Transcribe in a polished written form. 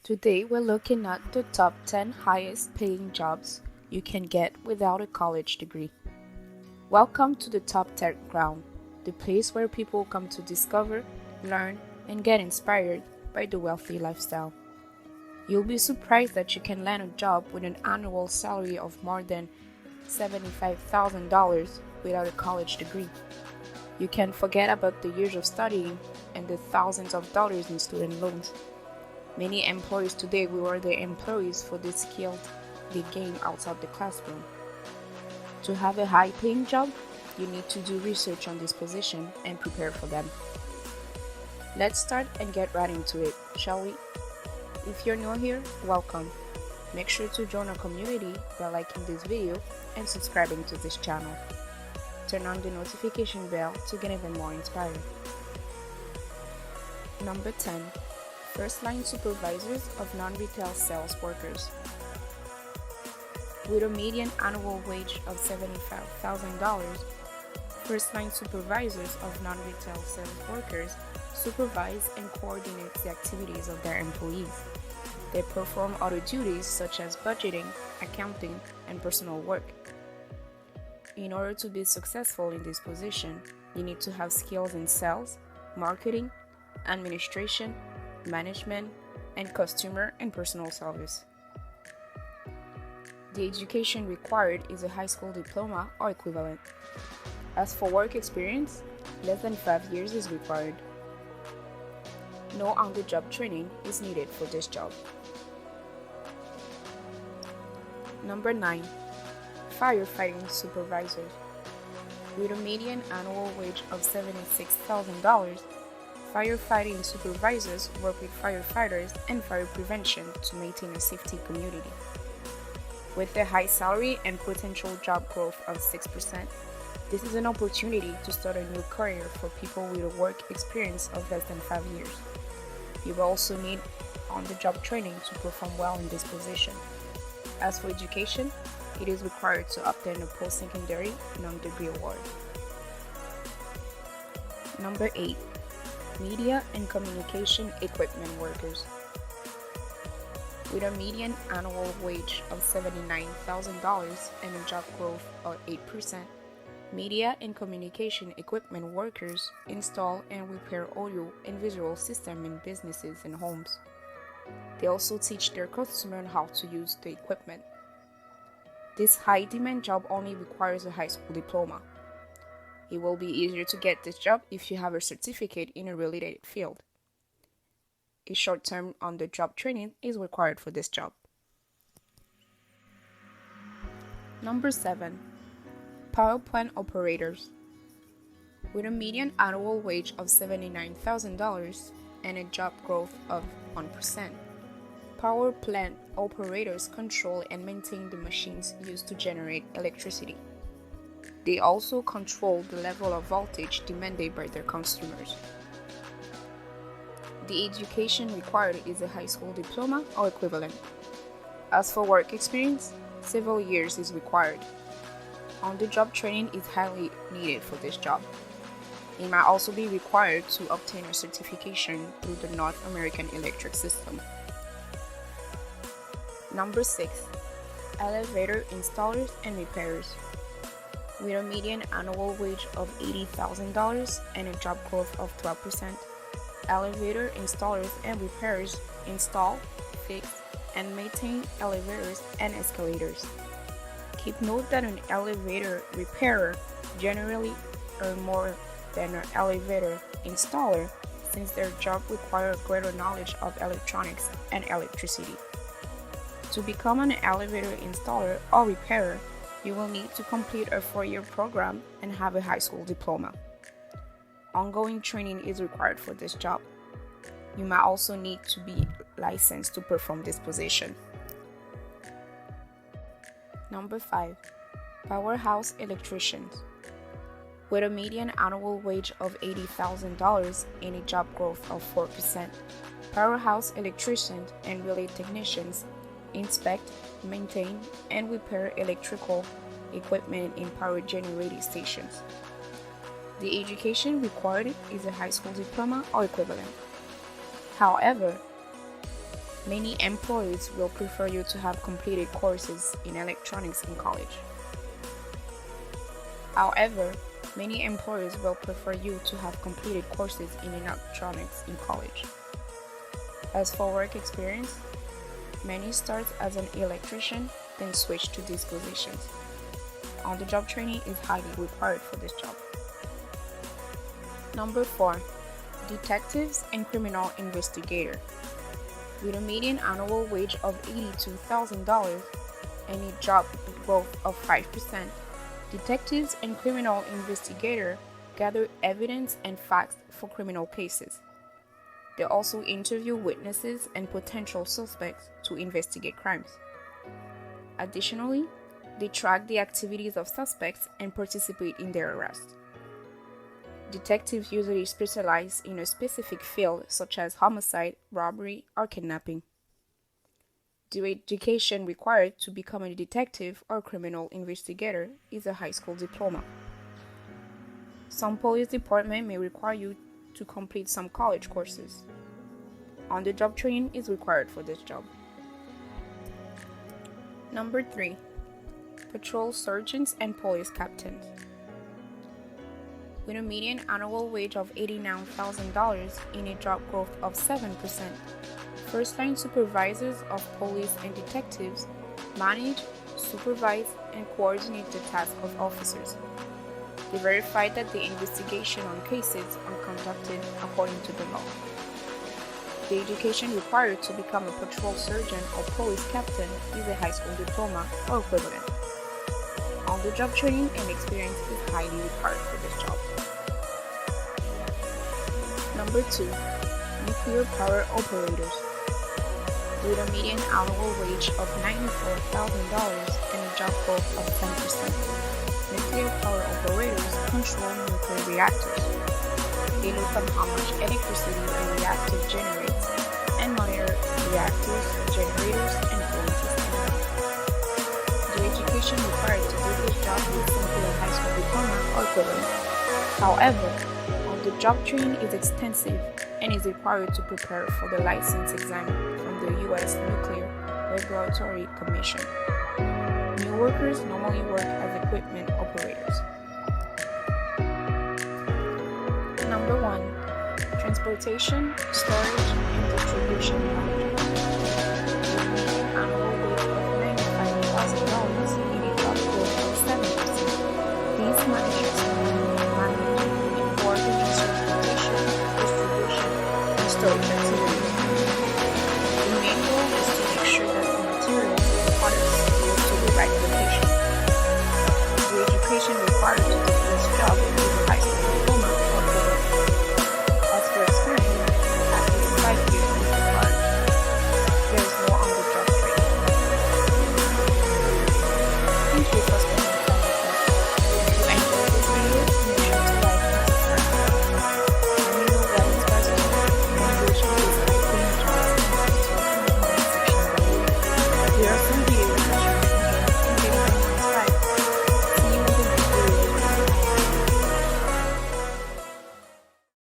Today we're looking at the top 10 highest paying jobs you can get without a college degree. Welcome to the Top 10 Crown, the place where people come to discover, learn, and get inspired by the wealthy lifestyle. You'll be surprised that you can land a job with an annual salary of more than $75,000 without a college degree. You can forget about the years of studying and the thousands of dollars in student loans. Many employers today reward their employees for the skills they gain outside the classroom. To have a high-paying job, you need to do research on this position and prepare for them. Let's start and get right into it, shall we? If you're new here, welcome. Make sure to join our community by liking this video and subscribing to this channel. Turn on the notification bell to get even more inspired. Number 10. First-line supervisors of non-retail sales workers. With a median annual wage of $75,000, first-line supervisors of non-retail sales workers supervise and coordinate the activities of their employees. They perform other duties such as budgeting, accounting, and personal work. In order to be successful in this position, you need to have skills in sales, marketing, administration, management, and customer and personal service. The education required is a high school diploma or equivalent. As for work experience, less than 5 years is required. No on-the-job training is needed for this job. Number 9. Firefighting supervisors. With a median annual wage of $76,000, firefighting supervisors work with firefighters and fire prevention to maintain a safety community. With a high salary and potential job growth of 6%, this is an opportunity to start a new career for people with a work experience of less than 5 years. You will also need on-the-job training to perform well in this position. As for education, it is required to obtain a post-secondary non-degree award. Number 8. Media and communication equipment workers. With a median annual wage of $79,000 and a job growth of 8%, media and communication equipment workers install and repair audio and visual systems in businesses and homes. They also teach their customers how to use the equipment. This high-demand job only requires a high school diploma. It will be easier to get this job if you have a certificate in a related field. A short-term on-the-job training is required for this job. Number 7. Power plant operators. With a median annual wage of $79,000 and a job growth of 1%, power plant operators control and maintain the machines used to generate electricity. They also control the level of voltage demanded by their customers. The education required is a high school diploma or equivalent. As for work experience, several years is required. On-the-job training is highly needed for this job. It might also be required to obtain a certification through the North American electric system. Number 6. Elevator installers and repairers. With a median annual wage of $80,000 and a job growth of 12%, elevator installers and repairers install, fix, and maintain elevators and escalators. Keep note that an elevator repairer generally earns more than an elevator installer, since their job requires greater knowledge of electronics and electricity. To become an elevator installer or repairer, you will need to complete a 4-year program and have a high school diploma. Ongoing training is required for this job. You might also need to be licensed to perform this position. Number 5. Powerhouse Electricians. With a median annual wage of $80,000 and a job growth of 4%, Powerhouse Electricians and relay technicians inspect, maintain, and repair electrical equipment in power generating stations. The education required is a high school diploma or equivalent. However, Many employers will prefer you to have completed courses in electronics in college. However, many employers will prefer you to have completed courses in electronics in college. As for work experience, many start as an electrician, then switch to these positions. On-the-job training is highly required for this job. Number 4. Detectives and criminal investigator. With a median annual wage of $82,000 and a job growth of 5%, detectives and criminal investigator gather evidence and facts for criminal cases. They also interview witnesses and potential suspects to investigate crimes. Additionally, they track the activities of suspects and participate in their arrest. Detectives usually specialize in a specific field such as homicide, robbery, or kidnapping. The education required to become a detective or criminal investigator is a high school diploma. Some police departments may require you to complete some college courses. On-the-job training is required for this job. Number 3. Patrol sergeants and police captains. With a median annual wage of $89,000 in a job growth of 7%, first-line supervisors of police and detectives manage, supervise, and coordinate the tasks of officers. They verify that the investigation on cases are conducted according to the law. The education required to become a patrol sergeant or police captain is a high school diploma or equivalent. On-the-job training and experience is highly required for this job. Number 2. Nuclear power operators. With a median annual wage of $94,000 and a job growth of 10%, nuclear power operators control nuclear reactors. They look at how much electricity a reactor generates and monitor reactors, generators, and cooling systems. The education required to do this job is simply a high school diploma or equivalent. However, on-the-job training is extensive and is required to prepare for the license exam from the U.S. Nuclear Regulatory Commission. New workers normally work as equipment operators. Number 1. Transportation, storage, and distribution